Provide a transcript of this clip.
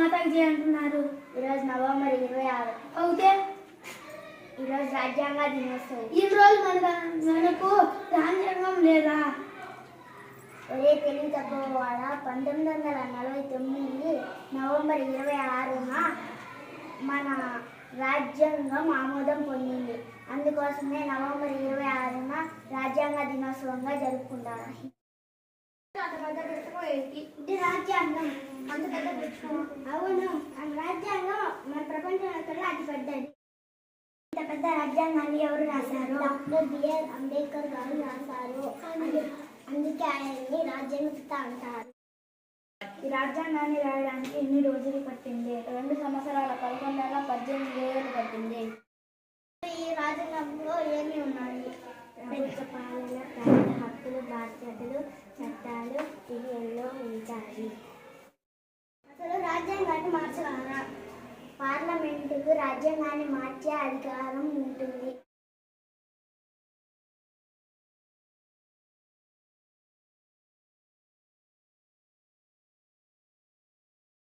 మాతాకి జై అంటున్నారు? ఈరోజు నవంబర్ 26 అవుతే ఈరోజు రాజ్యాంగ దినోత్సవం. ఈ రోజు మనకు రాజ్యాంగం లేదా? ఒరే తెలివి తక్కువవాడ, 1949 నవంబర్ 26న మన రాజ్యాంగం ఆమోదం పొందింది. అందుకోసమే నవంబర్ 26న రాజ్యాంగ దినోత్సవంగా జరుపుకుంటారు. ఇది రాజ్యాంగం అంత పెద్ద పుస్తకం. అవును, రాజ్యాంగం మన ప్రపంచంలో అతి పెద్దది. ఇంత పెద్ద రాజ్యాంగాన్ని ఎవరు రాశారు? డాక్టర్ బిఆర్ అంబేద్కర్ గారు రాశారు. అందుకే ఆయన్ని రాజ్యాంగపిత అంటారు. ఈ రాజ్యాంగాన్ని రాయడానికి ఎన్ని రోజులు పట్టింది? 2 సంవత్సరాల 11 నెలల 18 రోజులు పట్టింది. ఈ రాజ్యాంగంలో ఏమి ఉన్నాయి? ప్రభుత్వ పాలన, ప్రజల హక్కులు, బాధ్యతలు, చట్టాలు ఇవి ఎన్నో ఉంటాయి. అసలు రాజ్యాంగాన్ని మార్చగలరా? పార్లమెంటుకు రాజ్యాంగాన్ని మార్చే అధికారం ఉంటుంది.